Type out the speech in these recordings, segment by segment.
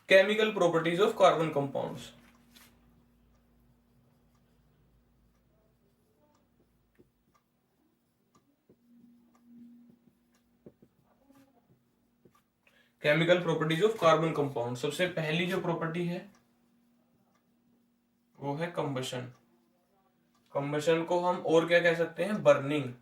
Chemical properties of carbon compounds. Chemical properties of carbon compound, सबसे पहली जो property है वो है कंबशन। कंबशन को हम और क्या कह सकते हैं, बर्निंग।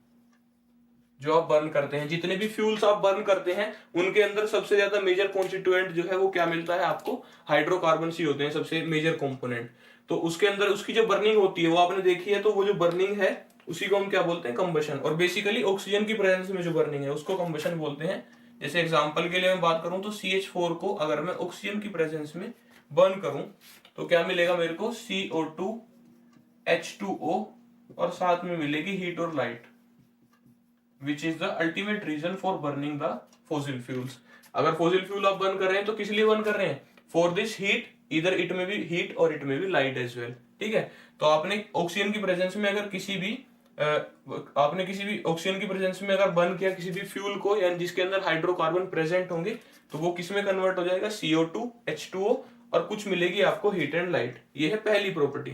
जो आप बर्न करते हैं, जितने भी फ्यूल्स आप बर्न करते हैं उनके अंदर सबसे ज्यादा मेजर कॉन्स्टिट्यूएंट जो है वो क्या मिलता है आपको, हाइड्रोकार्बन ही होते हैं सबसे मेजर कंपोनेंट। तो उसके अंदर उसकी जो बर्निंग होती है वो आपने देखी है, तो वो जो बर्निंग है उसी को हम क्या बोलते हैं, कंबशन। और बेसिकली ऑक्सीजन की प्रेजेंस में जो बर्निंग है उसको कंबशन बोलते हैं। जैसे एग्जाम्पल के लिए मैं बात करूं तो CH4 को अगर मैं ऑक्सीजन की प्रेजेंस में बर्न करूं तो क्या मिलेगा मेरे को, CO2 H2O और साथ में मिलेगी हीट और light, which is the ultimate reason for burning the fossil fuels. अगर फॉसिल फ्यूल आप बर्न कर रहे हैं तो किस लिए बर्न कर रहे हैं, फॉर दिस हीट, इधर इट में भी हीट और इट में भी लाइट एज वेल। ठीक है, तो आपने ऑक्सीजन की प्रेजेंस में अगर किसी भी ऑक्सीजन की प्रेजेंस में अगर बर्न किया किसी भी फ्यूल को, यानी जिसके अंदर हाइड्रोकार्बन प्रेजेंट होंगे, तो वो किस में कन्वर्ट हो जाएगा, CO2 H2O और कुछ मिलेगी आपको हीट एंड लाइट। ये है पहली प्रॉपर्टी।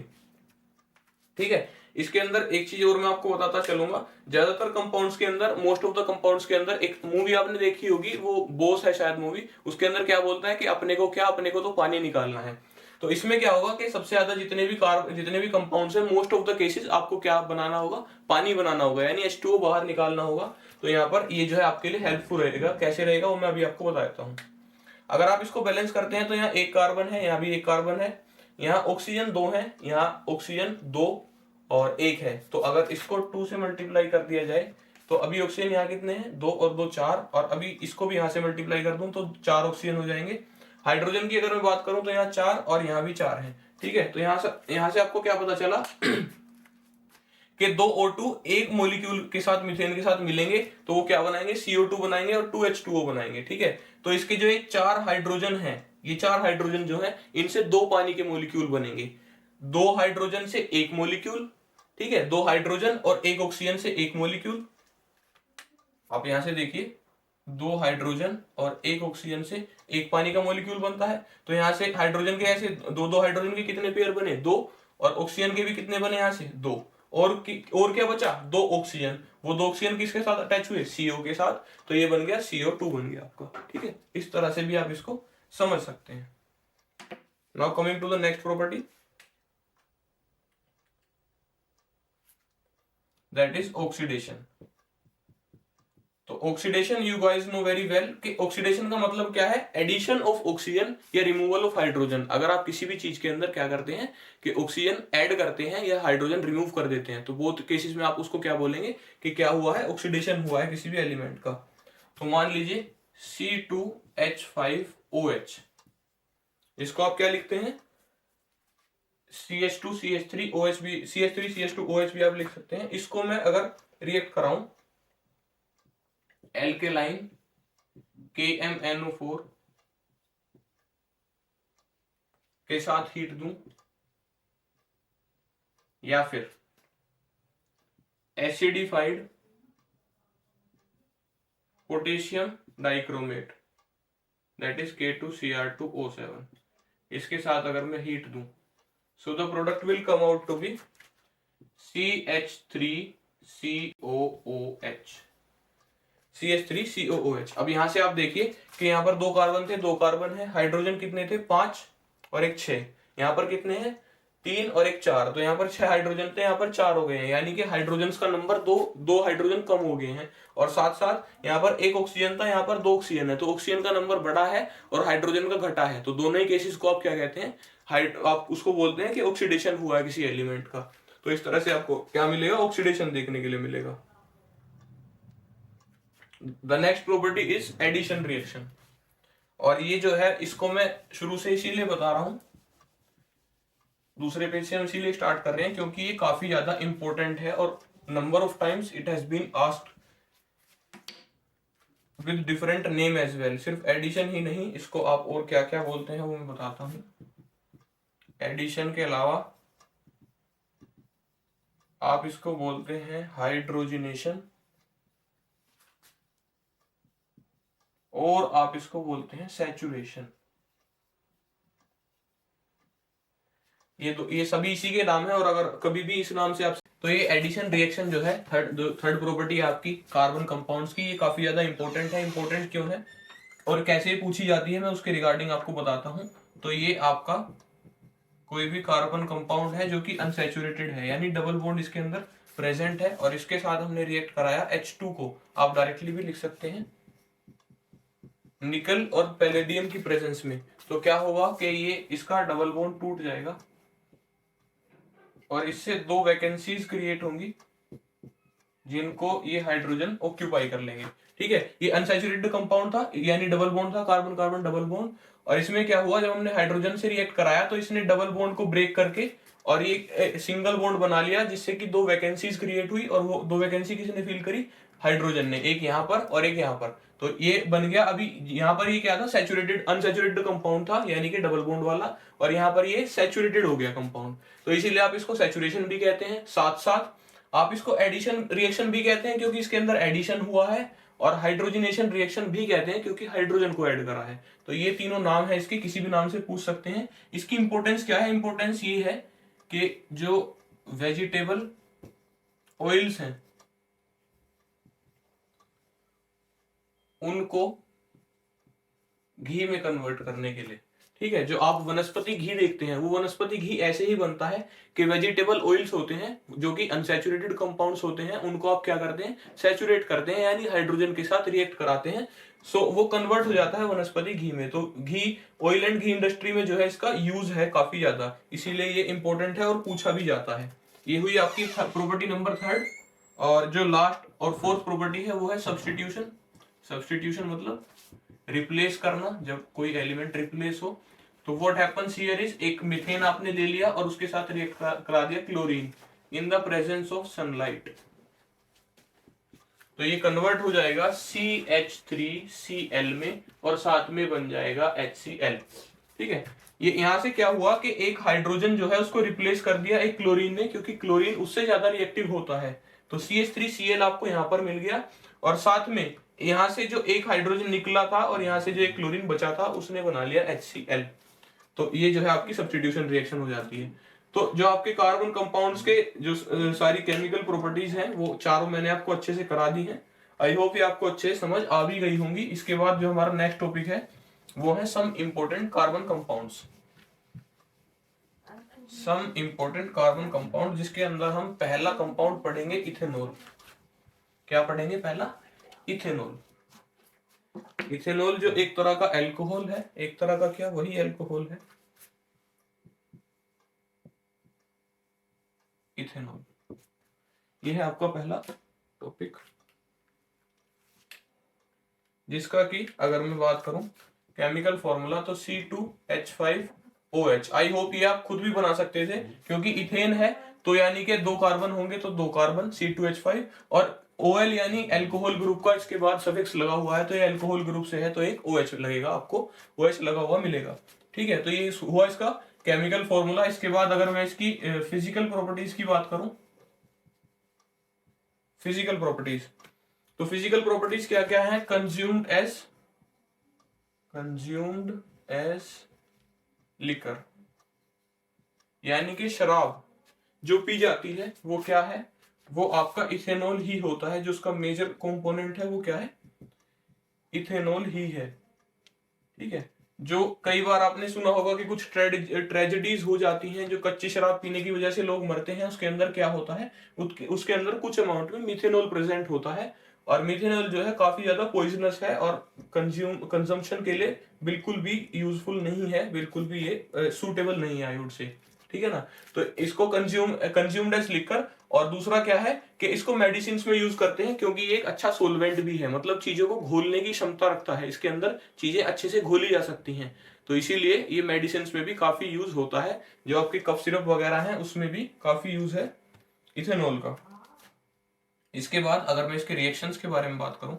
ठीक है, इसके अंदर एक चीज और मैं आपको बताता चलूंगा, ज्यादातर कंपाउंड्स के अंदर, मोस्ट ऑफ द कंपाउंड्स के अंदर, एक मूवी आपने देखी होगी, वो बॉस है शायद मूवी, उसके अंदर क्या बोलता है कि अपने को क्या, अपने को तो पानी निकालना है। तो इसमें क्या होगा कि सबसे ज्यादा जितने भी कंपाउंड्स हैं, मोस्ट ऑफ द केसेस आपको क्या बनाना होगा, पानी बनाना होगा, यानी H2O बाहर निकालना होगा। तो यहाँ पर ये जो है आपके लिए हेल्पफुल रहेगा। कैसे रहेगा वो मैं अभी आपको बता देता हूँ। अगर आप इसको बैलेंस करते हैं तो यहाँ एक कार्बन है, यहाँ भी एक कार्बन है, यहाँ ऑक्सीजन 2 है, यहाँ ऑक्सीजन 2 और 1 है। तो अगर इसको 2 से मल्टीप्लाई कर दिया जाए तो अभी ऑक्सीजन यहाँ कितने हैं, 2 और 2 4, और अभी इसको भी यहाँ से मल्टीप्लाई कर दूं तो 4 ऑक्सीजन हो जाएंगे। हाइड्रोजन की अगर मैं बात करूं तो यहाँ 4 और यहाँ भी 4 है। ठीक है, तो यहाँ से आपको क्या पता चला कि 2 O2 एक मोलिक्यूल के साथ, मीथेन के साथ मिलेंगे तो वो क्या बनाएंगे, CO2 बनाएंगे और 2H2O बनाएंगे। ठीक है, तो इसके जो ये 4 हाइड्रोजन है, ये 4 हाइड्रोजन जो है इनसे 2 पानी के मोलिक्यूल बनेंगे। 2 हाइड्रोजन से 1 मोलिक्यूल, ठीक है, 2 हाइड्रोजन और 1 ऑक्सीजन से 1 मोलिक्यूल। आप यहां से देखिए, 2 हाइड्रोजन और 1 ऑक्सीजन से 1 पानी का मोलिक्यूल बनता है। तो यहां से हाइड्रोजन के ऐसे दो हाइड्रोजन के कितने पेयर बने, 2, और ऑक्सीजन के भी कितने बने यहां से 2, और क्या बचा, 2 ऑक्सीजन। वो 2 ऑक्सीजन किसके साथ अटैच हुए, CO के साथ, तो ये बन गया CO2 बन गया आपका। ठीक है, इस तरह से भी आप इसको समझ सकते हैं। Now coming to the next property, that is oxidation. तो oxidation you guys know very well कि ऑक्सीडेशन का मतलब क्या है, एडिशन ऑफ ऑक्सीजन या रिमूवल ऑफ हाइड्रोजन। अगर आप किसी भी चीज के अंदर क्या करते हैं कि ऑक्सीजन ऐड करते हैं या हाइड्रोजन रिमूव कर देते हैं, तो बोथ केसेस में आप उसको क्या बोलेंगे कि क्या हुआ है, ऑक्सीडेशन हुआ है किसी भी एलिमेंट का। तो मान लीजिए C2H5OH, इसको आप क्या लिखते हैं, CH2CH3OH भी, CH3CH2OH भी आप लिख सकते हैं। इसको मैं अगर रिएक्ट कराऊं एल्केलाइन KMNO4 के साथ हीट दूं, या फिर acidified potassium dichromate that is K2Cr2O7, इसके साथ अगर मैं हीट दूं, so the product will come out to be CH3COOH। CH3COOH। अब यहां से आप देखिए कि यहां पर 2 कार्बन थे, 2 कार्बन है, हाइड्रोजन कितने थे, 5 और एक 6, यहां पर कितने हैं, 3 और एक 4, तो यहाँ पर 6 हाइड्रोजन थे, यहाँ पर 4 हो गए हैं, यानी कि हाइड्रोजन का नंबर 2 हाइड्रोजन कम हो गए हैं। और साथ साथ यहाँ पर 1 ऑक्सीजन था, यहाँ पर 2 ऑक्सीजन है, तो ऑक्सीजन का नंबर बढ़ा है और हाइड्रोजन का घटा है। तो दोनों ही केसेस को आप क्या कहते हैं, आप उसको बोलते हैं कि ऑक्सीडेशन हुआ है किसी एलिमेंट का। तो इस तरह से आपको क्या मिलेगा, ऑक्सीडेशन देखने के लिए मिलेगा। The next property is addition reaction. और ये जो है इसको मैं शुरू से इसीलिए बता रहा हूं, दूसरे पेज से हम इसीलिए स्टार्ट कर रहे हैं क्योंकि ये काफी ज्यादा इंपॉर्टेंट है और number of times it has been asked with different name as well. सिर्फ एडिशन ही नहीं, इसको आप और क्या क्या बोलते हैं वो मैं बताता हूं। एडिशन के अलावा आप इसको बोलते हैं हाइड्रोजिनेशन, और आप इसको बोलते हैं सैचुरेशन। ये सभी इसी के नाम है, और अगर कभी भी इस नाम से आप, तो ये एडिशन रिएक्शन जो है थर्ड प्रॉपर्टी आपकी कार्बन कंपाउंड्स की, ये काफी ज्यादा इंपॉर्टेंट है। इंपॉर्टेंट क्यों है और कैसे पूछी जाती है मैं उसके रिगार्डिंग आपको बताता हूं। तो ये आपका कोई भी कार्बन कंपाउंड है जो कि अनसैचुरेटेड है, यानी डबल बॉन्ड इसके अंदर प्रेजेंट है, और इसके साथ हमने रिएक्ट कराया H2 को, आप डायरेक्टली भी लिख सकते हैं, निकल और पैलेडियम की प्रेजेंस में। तो क्या होगा कि ये इसका डबल बॉन्ड टूट जाएगा और इससे दो वैकेंसीज क्रिएट होंगी जिनको ये हाइड्रोजन ऑक्यूपाई कर लेंगे। ठीक है, ये अनसैचुरेटेड कंपाउंड था, यानी डबल बॉन्ड था, कार्बन कार्बन डबल बॉन्ड, और इसमें क्या हुआ, जब हमने हाइड्रोजन से रिएक्ट कराया तो इसने डबल बॉन्ड को ब्रेक करके और ये सिंगल बॉन्ड बना लिया, जिससे कि दो वैकेंसीज क्रिएट हुई, और वो दो वैकेंसी किसने फिल करी, हाइड्रोजन ने, एक यहाँ पर और एक यहाँ पर। तो ये बन गया, अभी यहाँ पर ये क्या था, सैचुरेटेड अनसैचुरेटेड कंपाउंड था यानी कि डबल बॉन्ड वाला, और यहाँ पर ये सैचुरेटेड हो गया कंपाउंड। तो इसीलिए आप इसको सैचुरेशन भी कहते हैं। साथ साथ आप इसको एडिशन रिएक्शन भी कहते हैं क्योंकि इसके अंदर एडिशन हुआ है, और हाइड्रोजनेशन रिएक्शन भी कहते हैं क्योंकि हाइड्रोजन को ऐड करा है। तो ये तीनों नाम है इसके, किसी भी नाम से पूछ सकते हैं। इसकी इंपॉर्टेंस क्या है, इंपॉर्टेंस ये है कि जो वेजिटेबल ऑयल्स हैं उनको घी में कन्वर्ट करने के लिए, ठीक है, जो आप वनस्पति घी देखते हैं वो वनस्पति घी ऐसे ही बनता है कि वेजिटेबल ऑयल्स होते हैं जो कि अनसैचुरेटेड कंपाउंड्स होते हैं, उनको आप क्या करते हैं, सैचुरेट करते हैं, यानी हाइड्रोजन के साथ रिएक्ट कराते हैं, सो वो कन्वर्ट हो जाता है वनस्पति घी में। तो घी, ऑयल एंड घी इंडस्ट्री में जो है इसका यूज है काफी ज्यादा, इसीलिए ये इंपॉर्टेंट है और पूछा भी जाता है। ये हुई आपकी प्रॉपर्टी नंबर थर्ड। और जो लास्ट और फोर्थ प्रॉपर्टी है वो है सब्सटीट्यूशन। सब्सटीट्यूशन मतलब रिप्लेस करना, जब कोई एलिमेंट रिप्लेस हो। तो व्हाट हैपेंस हियर इज, एक मीथेन आपने ले लिया और उसके साथ रिएक्ट करा दिया chlorine in the presence of sunlight, तो ये कन्वर्ट हो जाएगा CH3Cl में और साथ में बन जाएगा HCl। ठीक है, ये यहां से क्या हुआ कि एक हाइड्रोजन जो है उसको रिप्लेस कर दिया एक क्लोरीन ने, क्योंकि क्लोरीन उससे ज्यादा रिएक्टिव होता है। तो CH3Cl आपको यहां पर मिल गया, और साथ में यहां से जो एक हाइड्रोजन निकला था और यहां से जो एक क्लोरीन बचा था उसने बना लिया HCl। तो ये जो है आपकी सब्स्टिट्यूशन रिएक्शन हो जाती है। तो जो आपके कार्बन कंपाउंड्स के जो सारी केमिकल प्रॉपर्टीज हैं वो चारों मैंने आपको अच्छे से करा दी हैं। आई होप ये आपको अच्छे से समझ आ भी गई होंगी। इसके बाद जो हमारा नेक्स्ट टॉपिक है वो है some important carbon compounds. Some important carbon compound, जिसके अंदर हम पहला कंपाउंड पढ़ेंगे इथेनॉल। क्या पढ़ेंगे पहला, इथेनॉल। इथेनॉल जो एक तरह का एल्कोहल है, एक तरह का क्या, वही एल्कोहल है इथेनॉल। ये है आपका पहला टॉपिक, जिसका कि अगर मैं बात करूं केमिकल फॉर्मूला तो C2H5OH। आई होप ये आप खुद भी बना सकते थे, क्योंकि इथेन है तो यानी कि दो कार्बन होंगे तो दो कार्बन C2H5, और OL यानी अल्कोहल ग्रुप का इसके बाद सफिक्स लगा हुआ है तो ये अल्कोहल ग्रुप से है तो एक OH लगेगा, आपको OH लगा हुआ मिलेगा। ठीक है, तो ये हुआ इसका केमिकल फॉर्मूला। इसके बाद अगर मैं इसकी फिजिकल प्रॉपर्टीज की बात करूं, फिजिकल प्रॉपर्टीज, तो फिजिकल प्रॉपर्टीज क्या क्या है, कंज्यूम्ड एज लिकर, यानी कि शराब जो पी जाती है वो क्या है, वो आपका इथेनॉल ही होता है। जो उसका मेजर कंपोनेंट है वो क्या है, इथेनॉल ही है। ठीक है, जो कई बार आपने सुना होगा कि कुछ ट्रेजेडीज हो जाती हैं, जो कच्ची शराब पीने की वजह से लोग मरते हैं, उसके अंदर क्या होता है, उसके अंदर कुछ अमाउंट में मिथेनॉल प्रेजेंट होता है, और मिथेनॉल जो है काफी ज्यादा पॉइजनस है और कंजम्पशन के लिए बिल्कुल भी यूजफुल नहीं है, बिल्कुल भी ये सूटेबल नहीं है आई वुड से। ठीक है ना, तो इसको कंज्यूम्ड एज लिकर। और दूसरा क्या है कि इसको मेडिसिन में यूज करते हैं क्योंकि ये एक अच्छा सोलवेंट भी है, मतलब चीजों को घोलने की क्षमता रखता है, इसके अंदर चीजें अच्छे से घोली जा सकती हैं, तो इसीलिए ये मेडिसिन में भी काफी यूज होता है। जो आपके कफ सिरप वगैरह है उसमें भी काफी यूज है इथेनॉल का। इसके बाद अगर मैं इसके रिएक्शंस के बारे में बात करूं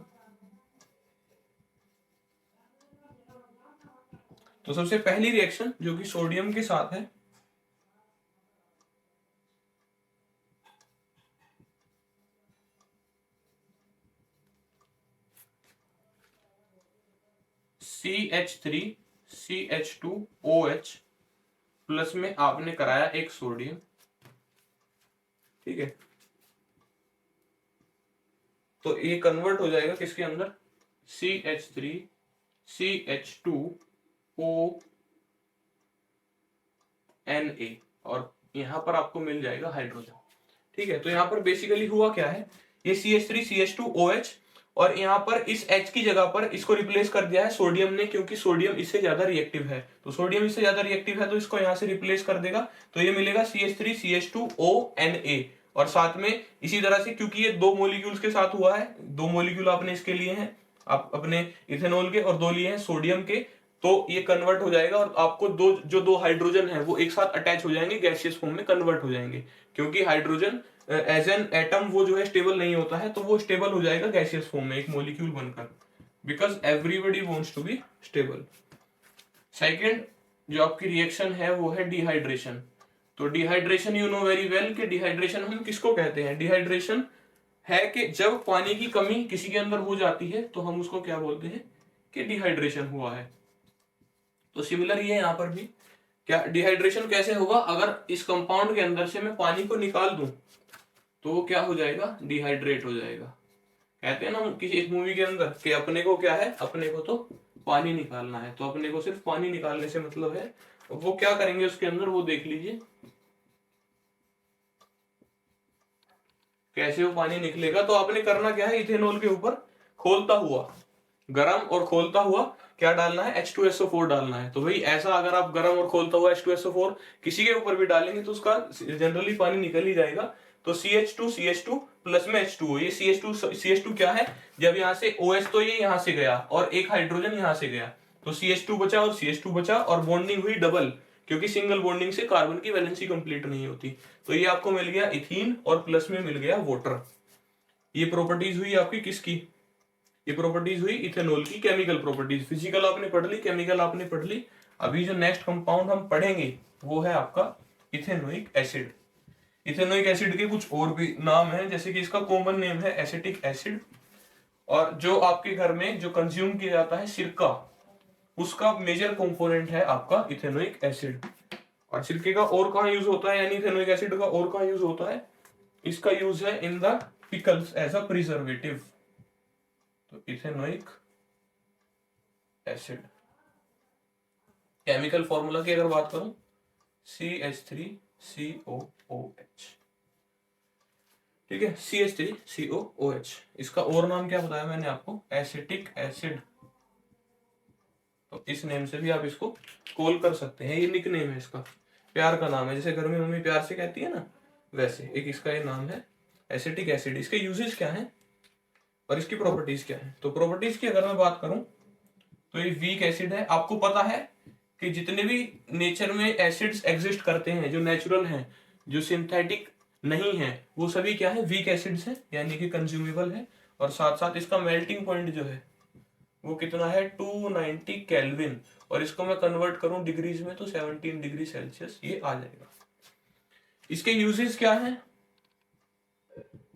तो सबसे पहली रिएक्शन जो कि सोडियम के साथ है, CH3CH2OH प्लस में आपने कराया एक सोडियम, ठीक है, तो ये कन्वर्ट हो जाएगा किसके अंदर, CH3CH2ONA, और यहां पर आपको मिल जाएगा हाइड्रोजन, ठीक है। तो यहाँ पर बेसिकली हुआ क्या है, ये CH3CH2OH, और यहाँ पर इस H की जगह पर इसको रिप्लेस कर दिया है सोडियम ने, क्योंकि सोडियम इससे ज्यादा रिएक्टिव है, तो सोडियम इससे ज्यादा रिएक्टिव है तो इसको यहाँ से रिप्लेस कर देगा, तो ये मिलेगा CH3CH2ONA। और साथ में इसी तरह से, क्योंकि ये दो मोलिक्यूल्स के साथ हुआ है, दो मोलिक्यूल आपने इसके लिए हैं, आप अपने इथेनॉल के, और दो लिए हैं सोडियम के, तो ये कन्वर्ट हो जाएगा और आपको दो हाइड्रोजन है वो एक साथ अटैच हो जाएंगे, गैसियस फॉर्म में कन्वर्ट हो जाएंगे, क्योंकि हाइड्रोजन एज एन एटम वो जो है स्टेबल नहीं होता है, तो वो स्टेबल हो जाएगा गैसियस फॉर्म में एक मॉलिक्यूल बनकर, because everybody wants to be stable. Second जो आपकी रिएक्शन है वो है डिहाइड्रेशन। तो dehydration you know very well कि डिहाइड्रेशन हम किसको कहते हैं, डिहाइड्रेशन है कि जब पानी की कमी किसी के अंदर हो जाती है तो हम उसको क्या बोलते हैं कि डिहाइड्रेशन हुआ है। तो सिमिलर ये यहाँ पर भी, क्या डिहाइड्रेशन कैसे होगा, अगर इस कंपाउंड के अंदर से मैं पानी को निकाल दूं तो वो क्या हो जाएगा, डिहाइड्रेट हो जाएगा। कहते हैं ना किसी एक मूवी के अंदर कि अपने को क्या है, अपने को तो पानी निकालना है, तो अपने को सिर्फ पानी निकालने से मतलब है, वो क्या करेंगे उसके अंदर वो देख लीजिए कैसे वो पानी निकलेगा। तो आपने करना क्या है, इथेनॉल के ऊपर खोलता हुआ, गरम और खोलता हुआ क्या डालना है, H2SO4 डालना है। तो भाई ऐसा अगर आप गरम और खोलता हुआ H2SO4 किसी के ऊपर भी डालेंगे तो उसका जनरली पानी निकल ही जाएगा। तो CH2 प्लस में H2O, ये CH2 क्या है, जब यहाँ से OH तो ये यहाँ से गया और एक हाइड्रोजन यहाँ से गया, तो CH2 बचा और CH2 बचा, और बॉन्डिंग हुई डबल, क्योंकि सिंगल बॉन्डिंग से कार्बन की वैलेंसी कंप्लीट नहीं होती। तो ये आपको मिल गया इथीन और प्लस में मिल गया वाटर। ये प्रॉपर्टीज हुई आपकी किसकी, ये प्रॉपर्टीज हुई इथेनॉल की, केमिकल प्रॉपर्टीज। फिजिकल आपने पढ़ ली, केमिकल आपने पढ़ ली। अभी जो नेक्स्ट कंपाउंड हम पढ़ेंगे वो है आपका इथेनोइक एसिड। इथेनोइक एसिड के कुछ और भी नाम है, जैसे कि इसका कॉमन नेम है एसिटिक एसिड, और जो आपके घर में जो कंज्यूम किया जाता है सिरका, उसका मेजर कंपोनेंट है आपका इथेनोइक एसिड। और सिरके का और कहाँ यूज होता है, यानी इथेनोइक एसिड का और कहाँ यूज होता है, इसका यूज है in the pickles as a preservative. तो इथेनोइक एसिड केमिकल फॉर्मूला की अगर बात करूं, CH3COOH, ठीक है, CH3COOH। इसका और नाम क्या बताया मैंने आपको, एसिटिक एसिड। तो इस नेम से भी आप इसको कॉल कर सकते हैं, ये निक नेम है इसका, प्यार का नाम है, जैसे घर में मम्मी प्यार से कहती है ना, वैसे एक इसका ये नाम है एसिटिक एसिड। इसके यूजेस क्या है और इसकी प्रॉपर्टीज क्या है। तो प्रॉपर्टीज की अगर मैं बात करूं तो ये वीक एसिड है। आपको पता है कि जितने भी नेचर में एसिड्स एग्जिस्ट करते हैं, जो नेचुरल हैं, जो सिंथेटिक नहीं है, वो सभी क्या है, वीक एसिड्स हैं, यानी कि कंज्यूमेबल है। और साथ साथ इसका मेल्टिंग पॉइंट जो है वो कितना है, 290 केल्विन, और इसको मैं कन्वर्ट करूं डिग्रीज में तो 17 डिग्री सेल्सियस ये आ जाएगा। इसके यूजेस क्या है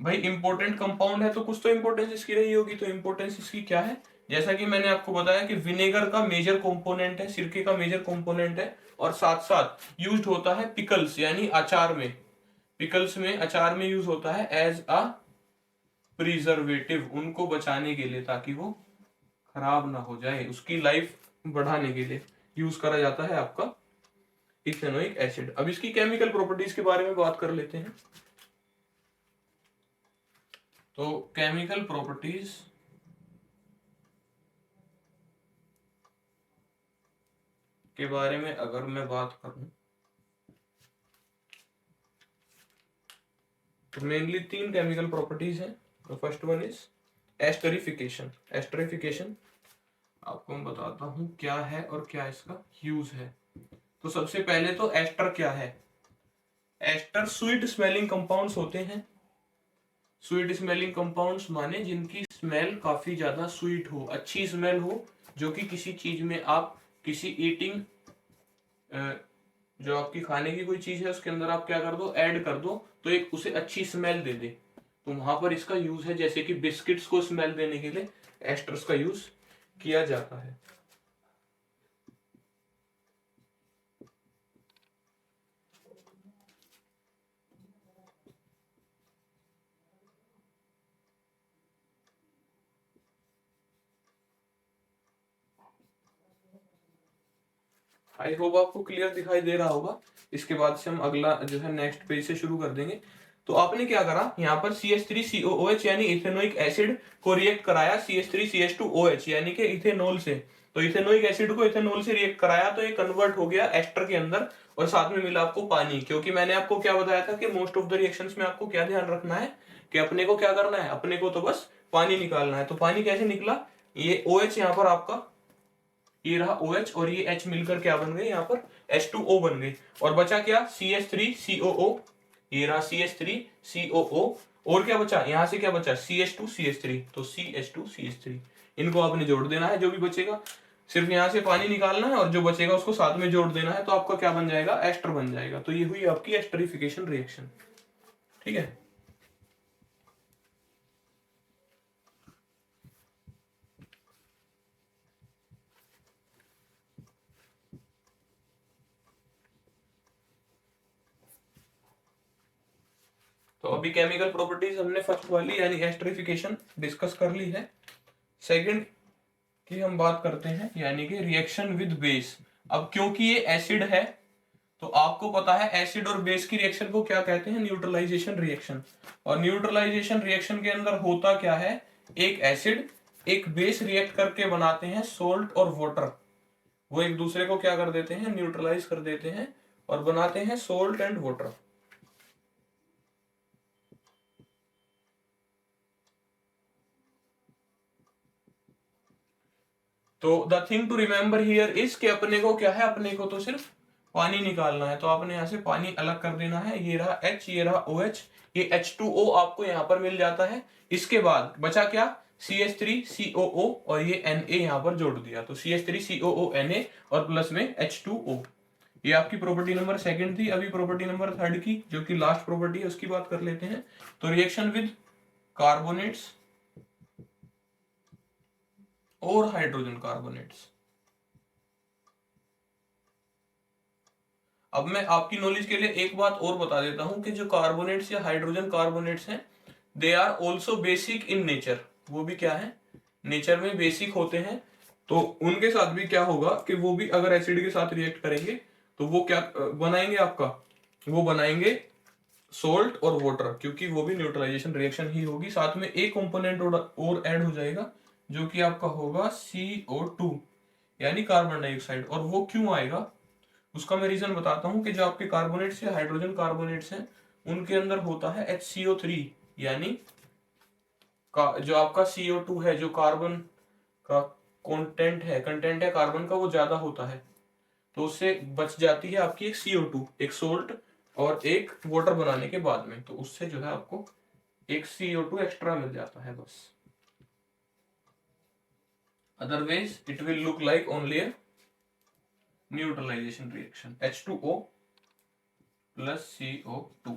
भाई, इंपॉर्टेंट कंपाउंड है तो कुछ तो इंपॉर्टेंस इसकी रही होगी। तो इंपॉर्टेंस इसकी क्या है, जैसा कि मैंने आपको बताया कि विनेगर का मेजर कंपोनेंट है, सिरके का मेजर कंपोनेंट है, और साथ साथ यूज्ड होता है पिकल्स यानी अचार में, पिकल्स में अचार में यूज होता है एज अ प्रिजर्वेटिव, उनको बचाने के लिए ताकि वो खराब ना हो जाए, उसकी लाइफ बढ़ाने के लिए यूज करा जाता है आपका इथेनोइक एसिड। अब इसकी केमिकल प्रॉपर्टीज के बारे में बात कर लेते हैं। तो केमिकल प्रॉपर्टीज के बारे में अगर मैं बात करूं तो मेनली 3 केमिकल प्रॉपर्टीज हैं। तो first one is esterification. Esterification आपको मैं बताता हूं क्या है और क्या इसका यूज है। तो सबसे पहले तो एस्टर क्या है, एस्टर स्वीट स्मेलिंग कंपाउंड्स होते हैं। स्वीट स्मेलिंग कंपाउंड्स माने जिनकी स्मेल काफी ज्यादा स्वीट हो, अच्छी स्मेल हो, जो कि किसी चीज में आप किसी ईटिंग जो आपकी खाने की कोई चीज है उसके अंदर आप क्या कर दो, ऐड कर दो, तो एक उसे अच्छी स्मेल दे दे। तो वहां पर इसका यूज है, जैसे कि बिस्किट्स को स्मेल देने के लिए एस्टर्स का यूज किया जाता है। आई होप आपको क्लियर दिखाई दे रहा होगा। इसके बाद से हम अगला जो है नेक्स्ट पेज से शुरू कर देंगे। तो आपने क्या करा, यहाँ पर CH3COOH यानी इथेनोइक एसिड को रिएक्ट कराया CH3CH2OH यानी कि इथेनॉल से। तो इथेनोइक एसिड को इथेनॉल से रिएक्ट कराया तो ये कन्वर्ट हो गया एस्टर के अंदर, और साथ में मिला आपको पानी। क्योंकि मैंने आपको क्या बताया था कि मोस्ट ऑफ द रिएक्शंस में आपको क्या ध्यान रखना है कि अपने को क्या करना है, अपने को तो बस पानी निकालना है। तो पानी कैसे निकला, ये OH यहाँ पर आपका, ये रहा OH और ये H मिलकर क्या बन गए, यहाँ पर H2O बन गई। और बचा क्या, CH3COO, ये रहा CH3COO, और क्या बचा, यहां से क्या बचा, CH2CH3, तो CH2CH3 इनको आपने जोड़ देना है। जो भी बचेगा सिर्फ यहां से पानी निकालना है और जो बचेगा उसको साथ में जोड़ देना है, तो आपका क्या बन जाएगा, एस्टर बन जाएगा। तो ये हुई आपकी एस्टरिफिकेशन रिएक्शन। ठीक है। तो अभी केमिकल प्रॉपर्टीज हमने फर्स्ट वाली यानी एस्टरिफिकेशन डिस्कस कर ली है। सेकंड की हम बात करते हैं यानी कि रिएक्शन विद बेस। अब क्योंकि ये एसिड है तो आपको पता है एसिड और बेस की रिएक्शन को क्या कहते हैं, न्यूट्रलाइजेशन रिएक्शन। और न्यूट्रलाइजेशन रिएक्शन के अंदर होता क्या है, एक एसिड एक बेस रिएक्ट करके बनाते हैं सोल्ट और वाटर। वो एक दूसरे को क्या कर देते हैं, न्यूट्रलाइज कर देते हैं और बनाते हैं सोल्ट एंड वाटर। तो the thing to remember here is कि अपने को क्या है, अपने को तो सिर्फ पानी निकालना है। तो आपने यहां से पानी अलग कर देना है। ये रहा H, ये रहा OH, ये H2O आपको यहां पर मिल जाता है। इसके बाद बचा क्या, CH3COO और ये Na यहां पर जोड़ दिया, तो CH3COO Na और प्लस में H2O। ये आपकी प्रॉपर्टी नंबर सेकंड थी। अभी प्रॉपर्टी नंबर थर्ड की जो कि लास्ट प्रॉपर्टी है उसकी बात कर लेते हैं। तो रिएक्शन विद कार्बोनेट्स और हाइड्रोजन कार्बोनेट्स। अब मैं आपकी नॉलेज के लिए एक बात और बता देता हूं कि जो कार्बोनेट्स या हाइड्रोजन कार्बोनेट्स हैं, they are also basic in nature. वो भी क्या है, नेचर में बेसिक होते हैं। तो उनके साथ भी क्या होगा कि वो भी अगर एसिड के साथ रिएक्ट करेंगे तो वो क्या बनाएंगे आपका, वो बनाएंगे सोल्ट और वाटर, क्योंकि वो भी न्यूट्रलाइजेशन रिएक्शन ही होगी। साथ में एक कंपोनेंट और ऐड हो जाएगा जो कि आपका होगा CO2 यानी कार्बन डाइऑक्साइड। और वो क्यों आएगा उसका मैं रीजन बताता हूं कि जो आपके कार्बोनेट्स या हाइड्रोजन कार्बोनेट्स हैं उनके अंदर होता है HCO3 यानी जो आपका CO2 है, जो कार्बन का कंटेंट है कार्बन का, वो ज्यादा होता है। तो उससे बच जाती है आपकी एक CO2, एक सोल्ट और एक वाटर बनाने के बाद में। तो उससे जो है आपको एक CO2 एक्स्ट्रा मिल जाता है बस। Otherwise it will look like only a neutralisation reaction, H2O plus CO2।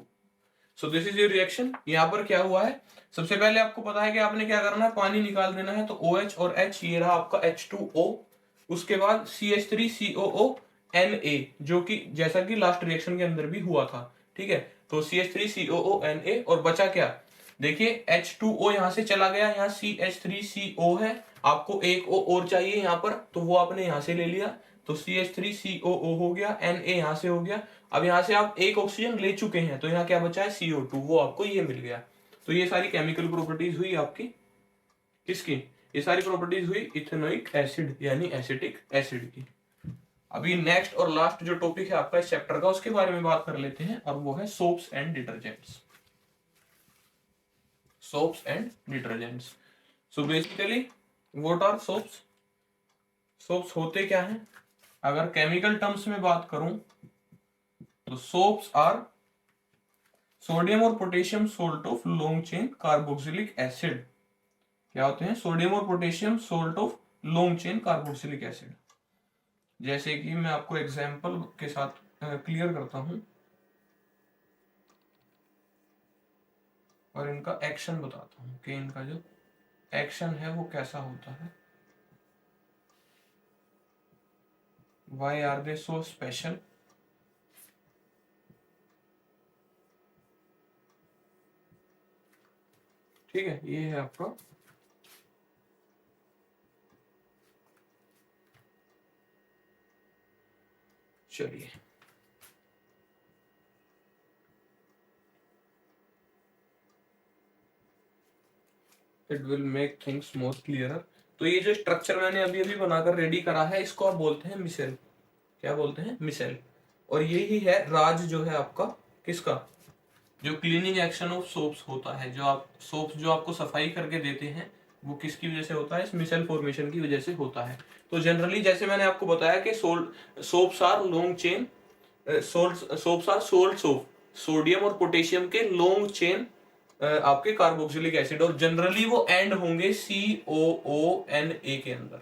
So this is your reaction. यहाँ पर क्या हुआ है, सबसे पहले आपको पता है कि आपने क्या करना है, पानी निकाल देना है। तो OH और H, ये रहा आपका H2O। उसके बाद CH3COO Na, जो कि जैसा कि लास्ट रिएक्शन के अंदर भी हुआ था। ठीक है, तो CH3COO Na और बचा क्या, देखिए H2O यहां से चला गया, यहाँ CH3CO है, आपको एक O और चाहिए यहाँ पर, तो वो आपने यहां से ले लिया। तो CH3COO हो गया, Na यहां से हो गया। अब यहां से आप एक ऑक्सीजन ले चुके हैं तो यहाँ क्या बचा है, CO2, वो आपको ये मिल गया। तो ये सारी केमिकल प्रॉपर्टीज हुई आपकी किसकी, ये सारी प्रॉपर्टीज हुई इथेनोइक एसिड यानी एसिटिक एसिड की। अभी नेक्स्ट और लास्ट जो टॉपिक है आपका इस चैप्टर का, उसके बारे में बात कर लेते हैं, और वो है soaps and detergents. Soaps and detergents. So basically what are soaps, soaps होते क्या हैं, अगर केमिकल टर्म्स में बात करूं तो सोप्स आर सोडियम और potassium salt of long chain carboxylic acid. क्या होते हैं, सोडियम और potassium salt of long chain carboxylic acid. जैसे कि मैं आपको एग्जांपल के साथ क्लियर करता हूं और इनका एक्शन बताता हूं कि इनका जो एक्शन है वो कैसा होता है। Why are they so special. ठीक है, ये है आपका चलिए, it will make things more clearer. तो ये जो स्ट्रक्चर मैंने अभी अभी बनाकर रेडी करा है, इसको आप बोलते हैं मिसेल। क्या बोलते हैं? मिसेल। और यही है राज जो है आपका, किसका? जो क्लीनिंग एक्शन ऑफ सोप्स होता है, जो आप सोप्स जो आपको सफाई करके देते हैं, वो किसकी वजह से होता है? इस मिसेल फॉर्मेशन की वजह से होता है। तो जनरली जैसे मैंने आपको बताया कि soaps are long chain, soaps are salt soap, sodium और पोटेशियम के लॉन्ग चेन आपके कार्बोक्सिलिक एसिड, और जनरली वो एंड होंगे COONA के अंदर।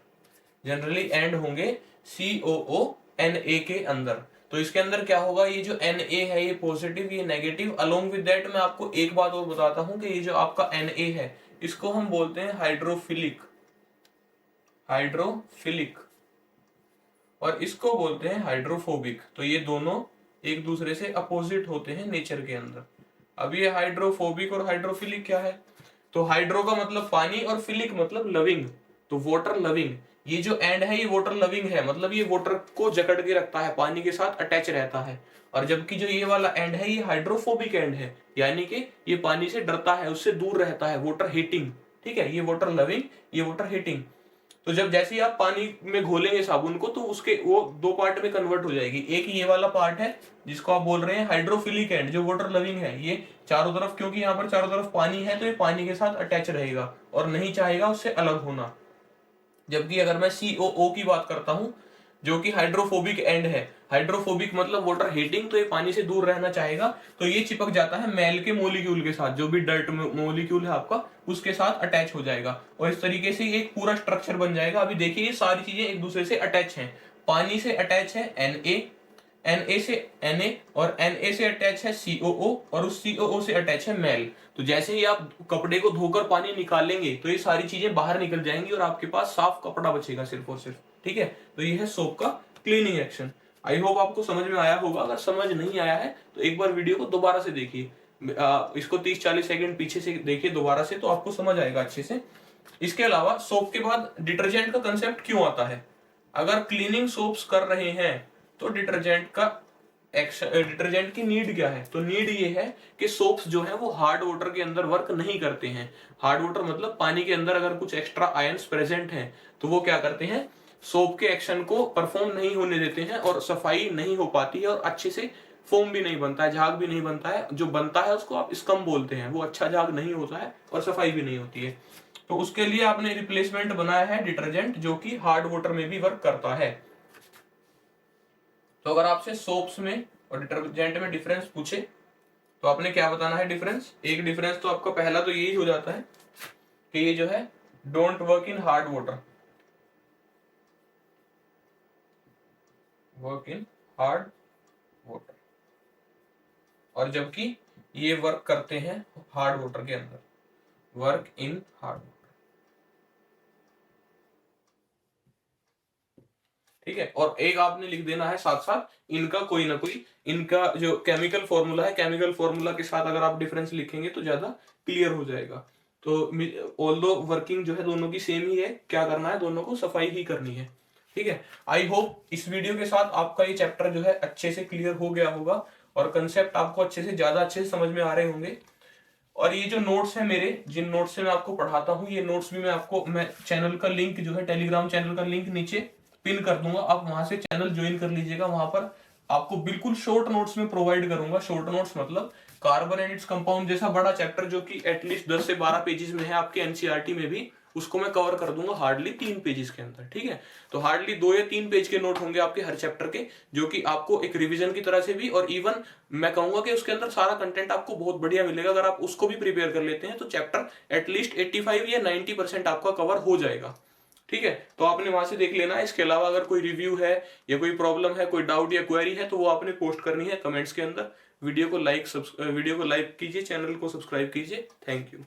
जनरली एंड होंगे COONA के अंदर। तो इसके अंदर क्या होगा? ये जो Na है ये पॉजिटिव, ये नेगेटिव। अलोंग विद दैट मैं आपको एक बात और बताता हूं कि ये जो आपका Na है, इसको हम बोलते हैं हाइड्रोफिलिक, हाइड्रोफिलिक, और इसको बोलते हैं हाइड्रोफोबिक। तो ये दोनों एक दूसरे से अपोजिट होते हैं नेचर के अंदर। अब ये हाइड्रोफोबिक और हाइड्रोफिलिक क्या है? तो हाइड्रो का मतलब पानी और फिलिक मतलब लविंग, तो वाटर लविंग। ये जो एंड है ये वाटर लविंग है, मतलब ये वाटर को जकड़ के रखता है, पानी के साथ अटैच रहता है। और जबकि जो ये वाला एंड है ये हाइड्रोफोबिक एंड है, यानी कि ये पानी से डरता है, उससे दूर रहता है, वाटर हीटिंग। ठीक है, ये वाटर लविंग, ये वाटर हीटिंग। तो जब जैसे ही आप पानी में घोलेंगे साबुन को, तो उसके वो दो पार्ट में कन्वर्ट हो जाएगी। एक ये वाला पार्ट है जिसको आप बोल रहे हैं हाइड्रोफिलिक एंड, जो वाटर लविंग है, ये चारों तरफ, क्योंकि यहाँ पर चारों तरफ पानी है तो ये पानी के साथ अटैच रहेगा और नहीं चाहेगा उससे अलग होना। जबकि अगर मैं COO की बात करता हूं, जो कि हाइड्रोफोबिक एंड है, हाइड्रोफोबिक मतलब वाटर हीटिंग, तो ये पानी से दूर रहना चाहेगा, तो ये चिपक जाता है मैल के मोलिक्यूल के साथ, जो भी डर्ट मोलिक्यूल है आपका उसके साथ अटैच हो जाएगा, और इस तरीके से एक पूरा स्ट्रक्चर बन जाएगा। अभी देखिए ये सारी चीजें एक दूसरे से अटैच हैं। पानी से अटैच है Na से Na, और Na से अटैच है COO, और उस COO से अटैच है मैल। तो जैसे ही आप कपड़े को धोकर पानी निकालेंगे तो ये सारी चीजें बाहर निकल जाएंगी और आपके पास साफ कपड़ा बचेगा सिर्फ और सिर्फ। ठीक है, तो ये है सोप का क्लीनिंग एक्शन। आई होप आपको समझ में आया होगा। अगर समझ नहीं आया है तो एक बार वीडियो को दोबारा से देखिए, इसको 30-40 सेकंड पीछे से देखिए दोबारा से, तो आपको समझ आएगा अच्छे से। इसके अलावा सोप के बाद डिटर्जेंट का कंसेप्ट क्यों आता है? अगर क्लीनिंग सोप्स कर रहे हैं तो डिटर्जेंट का एक्शन, डिटर्जेंट की नीड क्या है? तो नीड ये है कि सोप्स जो है वो हार्ड वाटर के अंदर वर्क नहीं करते हैं। हार्ड वाटर मतलब पानी के अंदर अगर कुछ एक्स्ट्रा आयंस प्रेजेंट हैं तो वो क्या करते हैं? सोप के एक्शन को परफॉर्म नहीं होने देते हैं, और सफाई नहीं हो पाती है, और अच्छे से फोम भी नहीं बनता है, झाग भी नहीं बनता है। जो बनता है उसको आप स्कम बोलते हैं, वो अच्छा झाग नहीं होता है और सफाई भी नहीं होती है। तो उसके लिए आपने रिप्लेसमेंट बनाया है डिटर्जेंट, जो कि हार्ड वाटर में भी वर्क करता है। तो अगर आपसे सोप्स में और डिटर्जेंट में डिफरेंस पूछे तो आपने क्या बताना है डिफरेंस? एक डिफरेंस तो आपका पहला तो यही हो जाता है कि ये जो है don't work in hard water, work in hard water, और जबकि ये वर्क करते हैं हार्ड वाटर के अंदर, वर्क इन हार्ड वाटर। ठीक है, और एक आपने लिख देना है साथ साथ इनका कोई ना कोई, इनका जो केमिकल फॉर्मूला है, केमिकल फॉर्मूला के साथ अगर आप डिफरेंस लिखेंगे तो ज्यादा क्लियर हो जाएगा। तो ऑल्दो वर्किंग जो है दोनों की सेम ही है, क्या करना है? दोनों को सफाई ही करनी है। ठीक है, आई होप इस वीडियो के साथ आपका ये चैप्टर जो है अच्छे से क्लियर हो गया होगा, और कंसेप्ट आपको अच्छे से, ज्यादा अच्छे से समझ में आ रहे होंगे। और ये जो नोट्स है मेरे, जिन नोट्स से मैं आपको पढ़ाता हूँ, ये नोट्स भी मैं चैनल का लिंक जो है, टेलीग्राम चैनल का लिंक नीचे पिन कर दूंगा, आप वहां से चैनल ज्वाइन कर लीजिएगा। वहां पर आपको बिल्कुल शॉर्ट नोट्स में प्रोवाइड करूंगा। शॉर्ट नोट्स मतलब कार्बन एंड इट्स कंपाउंड जैसा बड़ा चैप्टर जो कि एटलीस्ट 10 से 12 पेजेस में है आपके एनसीईआरटी में भी, उसको मैं कवर कर दूंगा हार्डली 3 पेजेस के अंदर। ठीक है, तो हार्डली 2 या 3 पेज के नोट होंगे आपके हर चैप्टर के, जो कि आपको एक रिवीजन की तरह से भी, और इवन मैं कहूंगा कि उसके अंदर सारा कंटेंट आपको बहुत बढ़िया मिलेगा। अगर आप उसको भी प्रिपेयर कर लेते हैं तो चैप्टर एटलीस्ट 85 या 90% आपका कवर हो जाएगा। ठीक है, तो आपने वहां से देख लेना है। इसके अलावा अगर कोई रिव्यू है या कोई प्रॉब्लम है, कोई डाउट या क्वेरी है, तो वो आपने पोस्ट करनी है कमेंट्स के अंदर। वीडियो को लाइक कीजिए, चैनल को सब्सक्राइब कीजिए। Thank you.